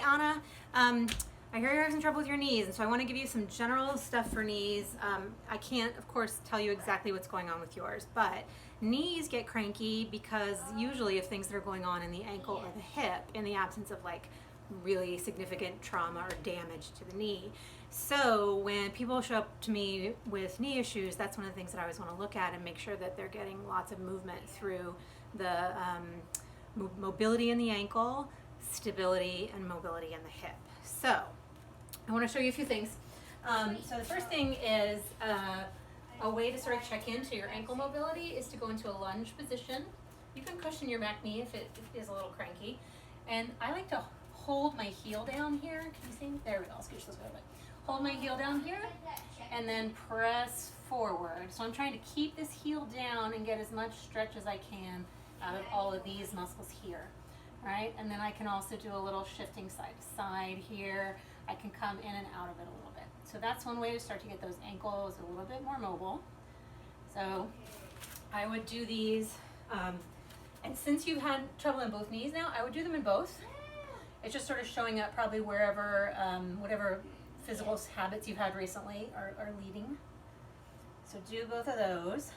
Anna. I hear you're having some trouble with your knees, and so I want to give you some general stuff for knees. I can't, of course, tell you exactly what's going on with yours, but knees get cranky because usually of things that are going on in the ankle or the hip in the absence of like really significant trauma or damage to the knee. So when people show up to me with knee issues, that's one of the things that I always want to look at and make sure that they're getting lots of movement through the mobility in the ankle, stability, and mobility in the hip. So I want to show you a few things. So the first thing is a way to sort of check into your ankle mobility is to go into a lunge position. You can cushion your back knee if it is a little cranky. And I like to hold my heel down here. Can you see? There we go. I'll scooch this way a bit. Hold my heel down here and then press forward. So I'm trying to keep this heel down and get as much stretch as I can out of all of these muscles here. All right, and then I can also do a little shifting side to side here. I can come in and out of it a little bit. So that's one way to start to get those ankles a little bit more mobile. So I would do these, and since you've had trouble in both knees now, I would do them in both. It's just sort of showing up probably wherever, whatever physical habits you've had recently are leading. So do both of those.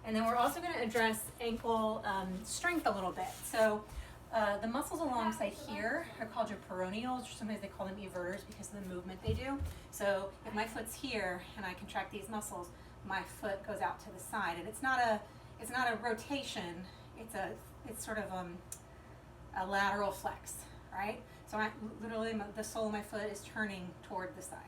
And then we're also going to address ankle strength a little bit. So the muscles alongside here are called your peroneals, or sometimes they call them everters because of the movement they do. So if my foot's here and I contract these muscles, my foot goes out to the side, and it's not a rotation. It's sort of a lateral flex, right? So literally the sole of my foot is turning toward the side.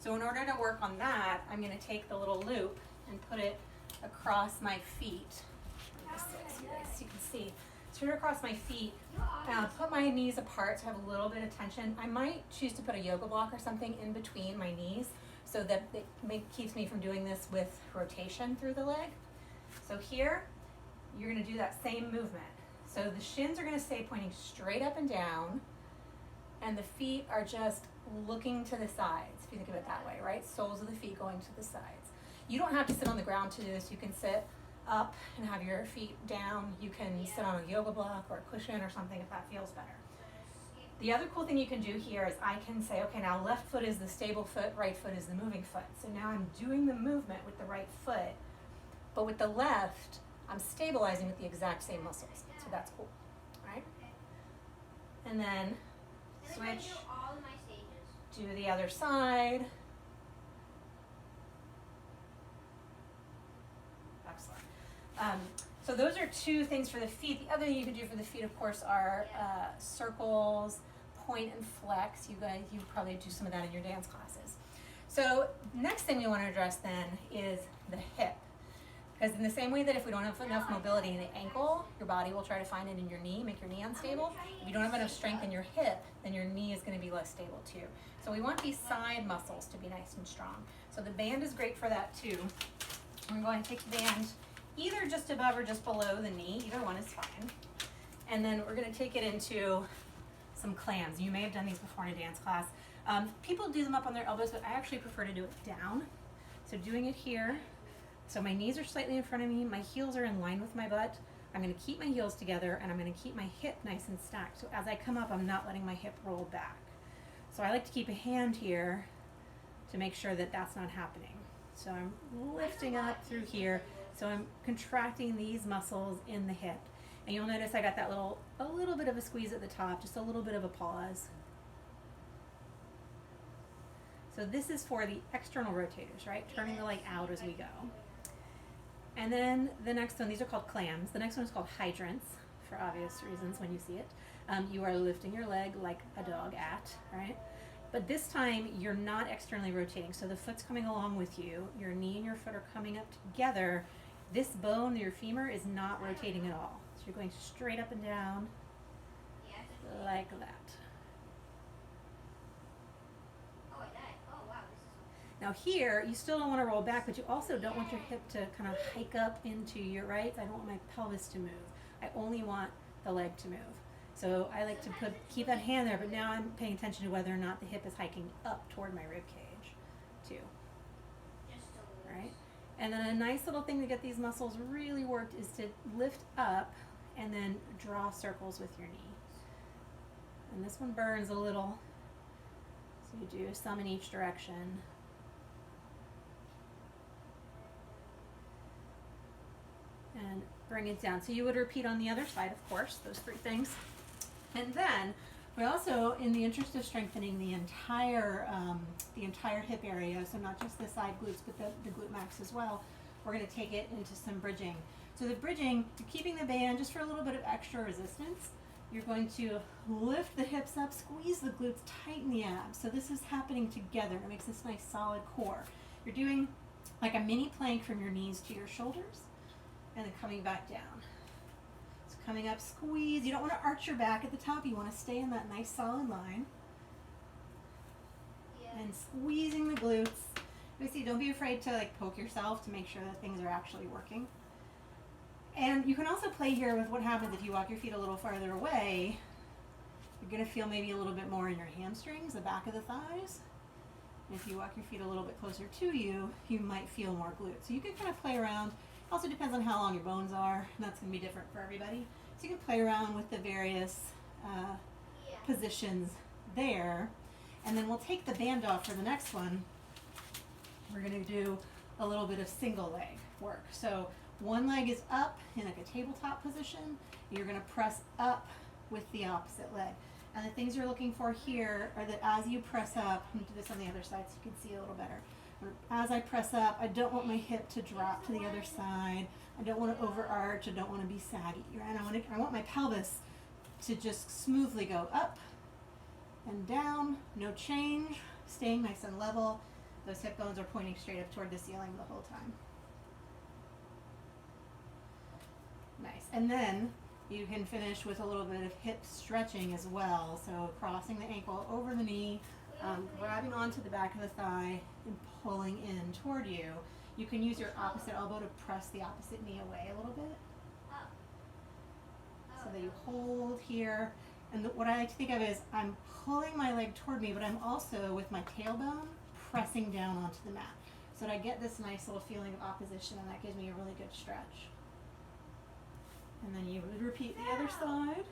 So in order to work on that, I'm going to take the little loop and put it across my feet. This way so you can see. Turn across my feet, put my knees apart so I have a little bit of tension. I might choose to put a yoga block or something in between my knees so that it keeps me from doing this with rotation through the leg. So here, you're going to do that same movement. So the shins are going to stay pointing straight up and down, and the feet are just looking to the sides, if you think of it that way, right? Soles of the feet going to the sides. You don't have to sit on the ground to do this. You can sit up and have your feet down. You can sit on a yoga block or a cushion or something if that feels better. The other cool thing you can do here is I can say, okay, now left foot is the stable foot, right foot is the moving foot. So now I'm doing the movement with the right foot, but with the left, I'm stabilizing with the exact same muscles. So that's cool, right? And then switch, do the other side. So those are two things for the feet. The other thing you can do for the feet, of course, are circles, point and flex. You probably do some of that in your dance classes. So next thing we want to address then is the hip. Because in the same way that if we don't have enough mobility in the ankle, your body will try to find it in your knee, make your knee unstable. If you don't have enough strength in your hip, then your knee is going to be less stable too. So we want these side muscles to be nice and strong. So the band is great for that too. We're going to take the band either just above or just below the knee. Either one is fine. And then we're going to take it into some clams. You may have done these before in a dance class. People do them up on their elbows, but I actually prefer to do it down. So doing it here. So my knees are slightly in front of me. My heels are in line with my butt. I'm going to keep my heels together, and I'm going to keep my hip nice and stacked. So as I come up, I'm not letting my hip roll back. So I like to keep a hand here to make sure that that's not happening. So I'm lifting up through here. So I'm contracting these muscles in the hip. And you'll notice I got that a little bit of a squeeze at the top, just a little bit of a pause. So this is for the external rotators, right? Turning the leg out as we go. And then the next one, these are called clams. The next one is called hydrants, for obvious reasons when you see it. You are lifting your leg like a dog right? But this time, you're not externally rotating. So the foot's coming along with you. Your knee and your foot are coming up together. This bone, your femur, is not rotating at all. So you're going straight up and down like that. Now here, you still don't want to roll back, but you also don't want your hip to kind of hike up into your right. I don't want my pelvis to move. I only want the leg to move. So I like to keep that hand there, but now I'm paying attention to whether or not the hip is hiking up toward my rib cage, too. Right? And then a nice little thing to get these muscles really worked is to lift up and then draw circles with your knee. And this one burns a little, so you do some in each direction. And bring it down. So you would repeat on the other side, of course, those 3 things. And then we also, in the interest of strengthening the entire hip area, so not just the side glutes, but the glute max as well, we're going to take it into some bridging. So the bridging, you're keeping the band just for a little bit of extra resistance. You're going to lift the hips up, squeeze the glutes, tighten the abs. So this is happening together. It makes this nice solid core. You're doing like a mini plank from your knees to your shoulders, and then coming back down. So coming up, squeeze. You don't want to arch your back at the top. You want to stay in that nice solid line. Yeah. And squeezing the glutes. Basically, don't be afraid to like poke yourself to make sure that things are actually working. And you can also play here with what happens if you walk your feet a little farther away. You're going to feel maybe a little bit more in your hamstrings, the back of the thighs. And if you walk your feet a little bit closer to you, you might feel more glutes. So you can kind of play around. Also depends on how long your bones are, and that's going to be different for everybody. So you can play around with the various positions there. And then we'll take the band off for the next one. We're going to do a little bit of single leg work. So one leg is up in like a tabletop position. You're going to press up with the opposite leg. And the things you're looking for here are that as you press up, I'm going to do this on the other side so you can see a little better. As I press up, I don't want my hip to drop to the other side. I don't want to overarch. I don't want to be saggy. Right? I want my pelvis to just smoothly go up and down, no change, staying nice and level. Those hip bones are pointing straight up toward the ceiling the whole time. Nice. And then you can finish with a little bit of hip stretching as well. So crossing the ankle over the knee, grabbing onto the back of the thigh and pulling in toward you. You can use your opposite elbow to press the opposite knee away a little bit. So that you hold here. And what I like to think of is I'm pulling my leg toward me, but I'm also, with my tailbone, pressing down onto the mat. So that I get this nice little feeling of opposition, and that gives me a really good stretch. And then you would repeat the other side.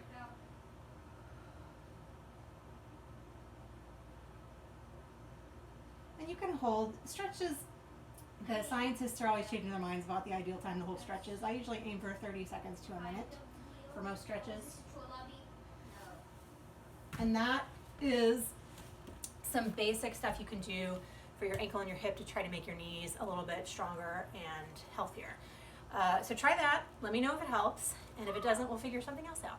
And you can hold stretches. The scientists are always changing their minds about the ideal time to hold stretches. I usually aim for 30 seconds to a minute for most stretches. And that is some basic stuff you can do for your ankle and your hip to try to make your knees a little bit stronger and healthier. So try that. Let me know if it helps. And if it doesn't, we'll figure something else out.